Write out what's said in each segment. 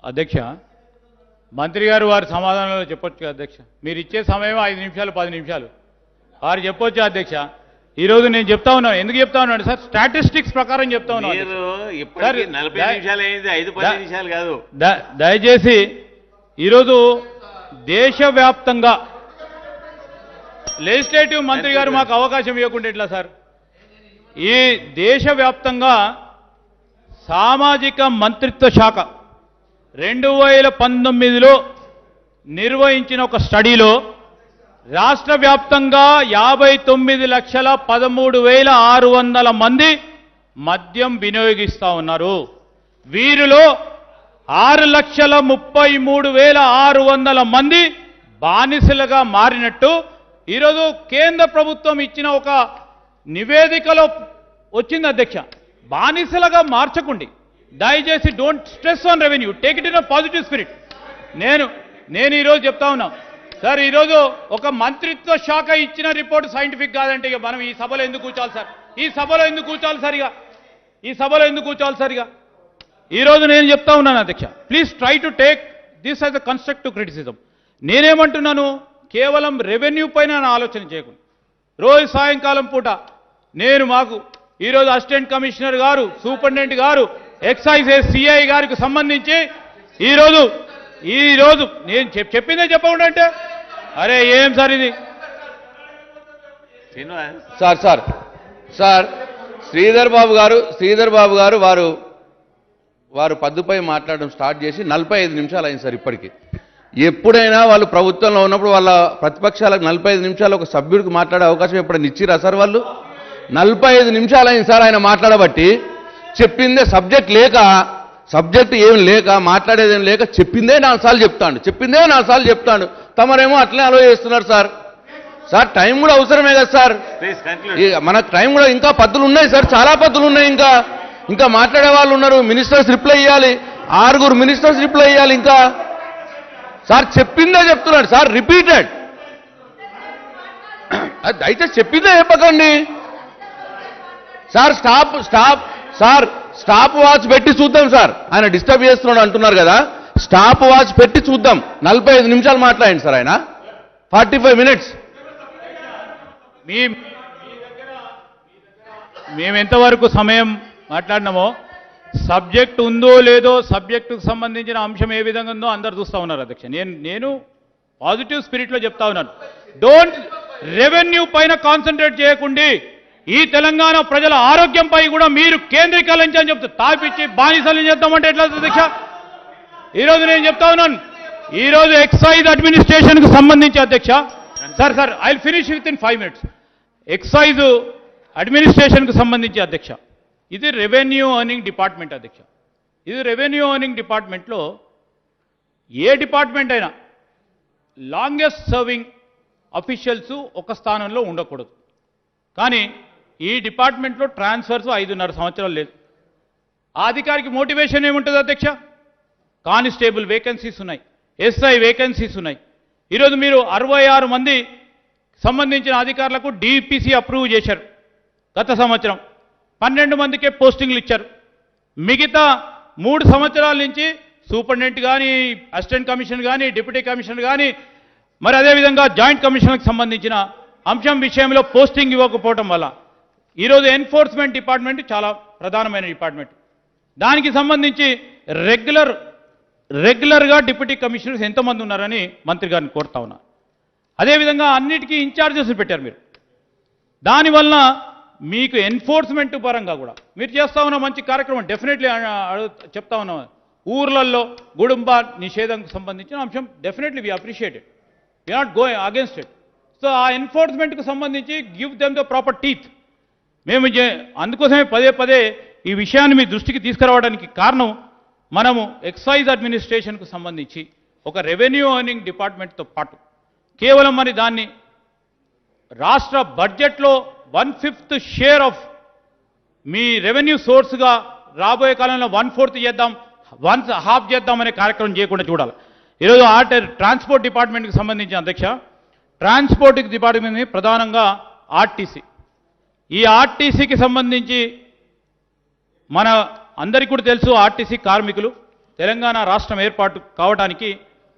అధ్యక్ష, మంత్రి గారు వారి సమాధానంలో చెప్పొచ్చు అధ్యక్ష. మీరు ఇచ్చే సమయం 5 నిమిషాలు 10 నిమిషాలు వారు చెప్పొచ్చు అధ్యక్ష. ఈ రోజు నేను చెప్తా ఉన్నాను, ఎందుకు చెప్తా ఉన్నాను సార్, స్టాటిస్టిక్స్ ప్రకారం చెప్తా ఉన్నాను. దయచేసి ఈరోజు దేశవ్యాప్తంగా లెజిస్లేటివ్ మంత్రి గారు మాకు అవకాశం ఇవ్వకుండా ఎట్లా సార్? ఈ దేశవ్యాప్తంగా సామాజిక మంత్రిత్వ శాఖ 2019లో నిర్వహించిన ఒక స్టడీలో రాష్ట్ర వ్యాప్తంగా 59,13,600 మంది మద్యం వినియోగిస్తూ ఉన్నారు. వీరిలో 6,33,600 మంది బానిసలుగా మారినట్టు ఈరోజు కేంద్ర ప్రభుత్వం ఇచ్చిన ఒక నివేదికలో వచ్చింది అధ్యక్ష. బానిసలుగా మార్చకండి దయచేసి. Don't stress on revenue, take it in a positive spirit. నేను ఈరోజు చెప్తా ఉన్నా సార్, ఈరోజు ఒక మంత్రిత్వ శాఖ ఇచ్చిన రిపోర్ట్ సైంటిఫిక్ కాదంటే ఇక మనం ఈ సభలో ఎందుకు కూర్చోవాలి సార్? ఈ సభలో ఎందుకు కూర్చోవాలి సార్? ఇక ఈరోజు నేను చెప్తా ఉన్నాను అధ్యక్ష, please try to take this as a constructive criticism. నేనేమంటున్నాను, కేవలం రెవెన్యూ పైన ఆలోచన చేయకుండా రోజు సాయంకాలం పూట మాకు ఈరోజు అసిస్టెంట్ కమిషనర్ గారు, సూపరింటెండెంట్ గారు, ఎక్సైజ్ సిఐ గారికి సంబంధించి ఈరోజు నేను చెప్పిందే చెప్పకుండా అంటే అరే ఏం సార్ ఇది? సార్ శ్రీధర్ బాబు గారు వారు పద్దుపై మాట్లాడడం స్టార్ట్ చేసి 45 నిమిషాలు అయింది సార్. ఇప్పటికీ ఎప్పుడైనా వాళ్ళు ప్రభుత్వంలో ఉన్నప్పుడు వాళ్ళ ప్రతిపక్షాలకు 45 నిమిషాలు ఒక సభ్యుడికి మాట్లాడే అవకాశం ఎప్పుడైనా ఇచ్చిరా సార్? వాళ్ళు 45 నిమిషాలు అయింది సార్ ఆయన మాట్లాడబట్టి. చెప్పిందే సబ్జెక్ట్ ఏం లేక మాట్లాడేదేం లేక చెప్పిందే 4 సార్లు చెప్తాడు. తమరేమో అట్లే అలో చేస్తున్నారు సార్. టైం కూడా అవసరమే కదా సార్, మనకు టైం కూడా ఇంకా పద్ధతులు ఉన్నాయి సార్, చాలా పద్ధతులు ఉన్నాయి. ఇంకా మాట్లాడే వాళ్ళు ఉన్నారు, మినిస్టర్స్ రిప్లై ఇవ్వాలి, 6 మినిస్టర్స్ రిప్లై ఇవ్వాలి. ఇంకా సార్ చెప్పిందే చెప్తున్నాడు సార్, రిపీటెడ్. దయచేసి చెప్పిందే చెప్పకండి సార్. స్టాప్ వాచ్ పెట్టి చూద్దాం సార్. ఆయన డిస్టర్బ్ చేస్తున్నాడు అంటున్నారు కదా, స్టాప్ వాచ్ పెట్టి చూద్దాం. 45 నిమిషాలు మాట్లాడండి సార్. ఆయన 45 మినిట్స్. మేము ఎంతవరకు సమయం మాట్లాడినామో, సబ్జెక్ట్ ఉందో లేదో, సబ్జెక్టుకు సంబంధించిన అంశం ఏ విధంగా ఉందో అందరు చూస్తూ ఉన్నారు అధ్యక్ష. నేను పాజిటివ్ స్పిరిట్లో చెప్తా ఉన్నాను. డోంట్ రెవెన్యూ పైన కాన్సన్ట్రేట్ చేయకుండా ఈ తెలంగాణ ప్రజల ఆరోగ్యంపై కూడా మీరు కేంద్రీకరించని చెప్తూ తాపిచ్చి బానిసలు చేద్దామంటే ఎట్లా అధ్యక్ష? ఈరోజు నేను చెప్తా ఉన్నాను, ఈరోజు ఎక్సైజ్ అడ్మినిస్ట్రేషన్కు సంబంధించి అధ్యక్ష, sir I will finish within 5 minutes. Excise అడ్మినిస్ట్రేషన్కు సంబంధించి అధ్యక్ష, ఇది రెవెన్యూ ఎర్నింగ్ డిపార్ట్మెంట్ అధ్యక్ష. ఇది రెవెన్యూ ఎర్నింగ్ డిపార్ట్మెంట్లో ఏ డిపార్ట్మెంట్ అయినా లాంగెస్ట్ సర్వింగ్ అఫీషియల్స్ ఒక స్థానంలో ఉండకూడదు. కానీ ఈ డిపార్ట్మెంట్లో ట్రాన్స్ఫర్స్ 5.5 సంవత్సరాలు లేదు. ఆ అధికారికి మోటివేషన్ ఏముంటుంది అధ్యక్ష? కానిస్టేబుల్ వేకెన్సీస్ ఉన్నాయి, ఎస్ఐ వేకెన్సీస్ ఉన్నాయి. ఈరోజు మీరు 66 మంది సంబంధించిన అధికారులకు డిపిసి అప్రూవ్ చేశారు. గత సంవత్సరం 12 మందికే పోస్టింగ్లు ఇచ్చారు. మిగతా 3 సంవత్సరాల నుంచి సూపరింటెండెంట్ కానీ, అసిస్టెంట్ కమిషనర్ కానీ, డిప్యూటీ కమిషనర్ కానీ, మరి అదేవిధంగా జాయింట్ కమిషనర్కి సంబంధించిన అంశం విషయంలో పోస్టింగ్ ఇవ్వకపోవడం వల్ల ఈరోజు ఎన్ఫోర్స్మెంట్ డిపార్ట్మెంట్ చాలా ప్రధానమైన డిపార్ట్మెంట్. దానికి సంబంధించి రెగ్యులర్గా డిప్యూటీ కమిషనర్స్ ఎంతమంది ఉన్నారని మంత్రి గారిని కోరుతా ఉన్నారు. అదేవిధంగా అన్నిటికీ ఇన్ఛార్జెస్ పెట్టారు మీరు. దానివల్ల మీకు ఎన్ఫోర్స్మెంట్ పరంగా కూడా మీరు చేస్తూ ఉన్న మంచి కార్యక్రమం డెఫినెట్లీ చెప్తా ఉన్నాం. ఊర్లలో గుడుంబ నిషేధంకు సంబంధించిన అంశం definitely we appreciated, we not going against it. So ఆ ఎన్ఫోర్స్మెంట్కి సంబంధించి give them the proper teeth. మేము అందుకోసమే పదే ఈ విషయాన్ని మీ దృష్టికి తీసుకురావడానికి కారణం, మనము ఎక్సైజ్ అడ్మినిస్ట్రేషన్కు సంబంధించి ఒక రెవెన్యూ ఎర్నింగ్ డిపార్ట్మెంట్తో పాటు కేవలం మరి దాన్ని రాష్ట్ర బడ్జెట్లో 1/5 షేర్ ఆఫ్ మీ రెవెన్యూ సోర్స్గా రాబోయే కాలంలో 1/4 చేద్దాం, 1/2 చేద్దామనే కార్యక్రమం చేయకుండా చూడాలి. ఈరోజు ట్రాన్స్పోర్ట్ డిపార్ట్మెంట్కి సంబంధించిన అధ్యక్ష, ట్రాన్స్పోర్ట్ డిపార్ట్మెంట్ ప్రధానంగా ఆర్టీసీ. ఈ ఆర్టీసీకి సంబంధించి మన అందరికీ కూడా తెలుసు, ఆర్టీసీ కార్మికులు తెలంగాణ రాష్ట్రం ఏర్పాటు కావడానికి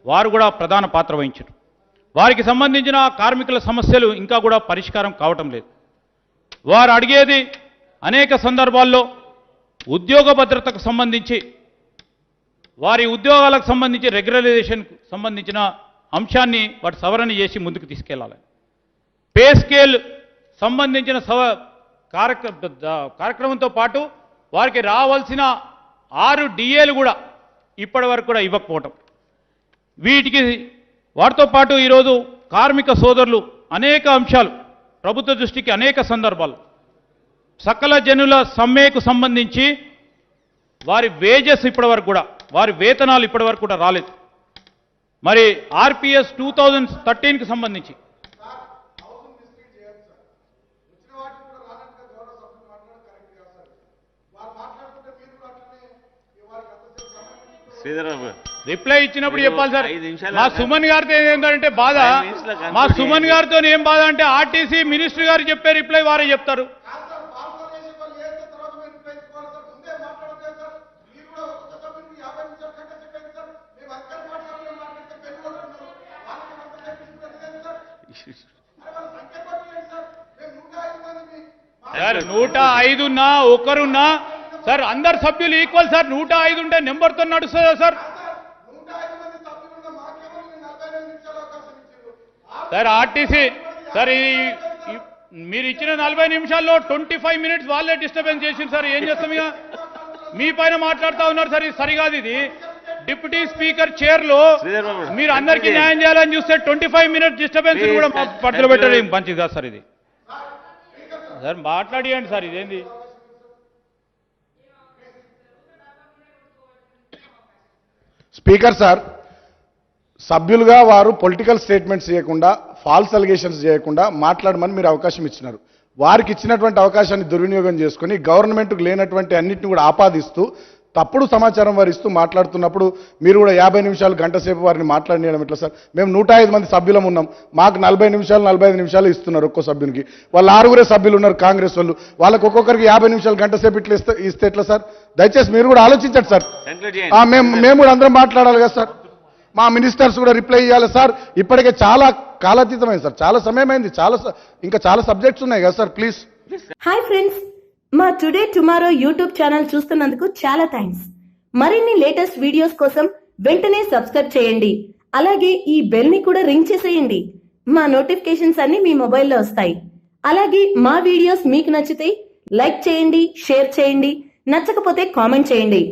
వారు కూడా ప్రధాన పాత్ర వహించారు. వారికి సంబంధించిన కార్మికుల సమస్యలు ఇంకా కూడా పరిష్కారం కావటం లేదు. వారు అడిగేది అనేక సందర్భాల్లో ఉద్యోగ భద్రతకు సంబంధించి, వారి ఉద్యోగాలకు సంబంధించి రెగ్యులరైజేషన్కు సంబంధించిన అంశాన్ని వాటి సవరణ చేసి ముందుకు తీసుకెళ్లాలి. పే స్కేల్ సంబంధించిన కార్యక్రమంతో పాటు వారికి రావాల్సిన 6 డిఏలు కూడా ఇప్పటి వరకు కూడా ఇవ్వకపోవటం, వీటికి వాటితో పాటు ఈరోజు కార్మిక సోదరులు అనేక అంశాలు ప్రభుత్వ దృష్టికి అనేక సందర్భాలు సకల జనుల సమ్మెకు సంబంధించి వారి వేజెస్ ఇప్పటివరకు కూడా, వారి వేతనాలు ఇప్పటివరకు కూడా రాలేదు. మరి ఆర్పిఎస్ 2013కి సంబంధించి రిప్లై ఇచ్చినప్పుడు చెప్పాలి సార్. మా సుమన్ గారితో ఏంటంటే బాధ, మా సుమన్ గారితో ఏం బాధ అంటే ఆర్టీసీ మినిస్టర్ గారు చెప్పే రిప్లై వారే చెప్తారు. సార్ 105 ఉన్నా ఒకరున్నా సార్ అందరు సభ్యులు ఈక్వల్ సార్. 105 ఉంటే నెంబర్తో నడుస్తుందా సార్? సార్ ఆర్టీసీ సార్ మీరు ఇచ్చిన 40 నిమిషాల్లో 25 మినిట్స్ వాళ్ళే డిస్టర్బెన్స్ చేసింది సార్. ఏం చేస్తాం ఇక? మీ పైన మాట్లాడుతూ ఉన్నారు సార్. ఇది సరికాదు. ఇది డిప్యూటీ స్పీకర్ చైర్ లో మీరు అందరికీ న్యాయం చేయాలని చూస్తే 25 మినిట్స్ డిస్టర్బెన్స్ కూడా పట్టుదల పెట్టడం మంచిది కాదు సార్. ఇది సార్ మాట్లాడియండి సార్. ఇదేంది? స్పీకర్ సార్, సభ్యులుగా వారు పొలిటికల్ స్టేట్మెంట్స్ చేయకుండా, ఫాల్స్ అలిగేషన్స్ చేయకుండా మాట్లాడమని మీరు అవకాశం ఇచ్చినారు. వారికి ఇచ్చినటువంటి అవకాశాన్ని దుర్వినియోగం చేసుకుని గవర్నమెంట్కు లేనటువంటి అన్నింటిని కూడా ఆపాదిస్తూ తప్పుడు సమాచారం వారు ఇస్తూ మాట్లాడుతున్నప్పుడు మీరు కూడా 50 నిమిషాలు గంట సేపు వారిని మాట్లాడడం ఎట్లా సార్? మేము 105 మంది సభ్యులం ఉన్నాం. మాకు 40 నిమిషాలు 45 నిమిషాలు ఇస్తున్నారు ఒక్కో సభ్యునికి. వాళ్ళు 6 సభ్యులు ఉన్నారు కాంగ్రెస్ వాళ్ళు. వాళ్ళకి ఒక్కొక్కరికి 50 నిమిషాలు గంట సేపు ఇట్లా ఇస్తే ఎట్లా సార్? దయచేసి మీరు కూడా ఆలోచించండి సార్. మేము కూడా అందరం మాట్లాడాలి కదా సార్. మా మినిస్టర్స్ కూడా రిప్లై ఇవ్వాలి సార్. ఇప్పటికే చాలా కాలాతీతమైంది సార్. చాలా సమయం అయింది. ఇంకా చాలా సబ్జెక్ట్స్ ఉన్నాయి కదా సార్. ప్లీజ్. హాయ్ ఫ్రెండ్స్, మా టుడే టుమారో యూట్యూబ్ ఛానల్ చూస్తున్నందుకు చాలా థ్యాంక్స్. మరిన్ని లేటెస్ట్ వీడియోస్ కోసం వెంటనే సబ్స్క్రైబ్ చేయండి. అలాగే ఈ బెల్ ని కూడా రింగ్ చేసేయండి. మా నోటిఫికేషన్స్ అన్ని మీ మొబైల్లో వస్తాయి. అలాగే మా వీడియోస్ మీకు నచ్చితే లైక్ చేయండి, షేర్ చేయండి, నచ్చకపోతే కామెంట్ చేయండి.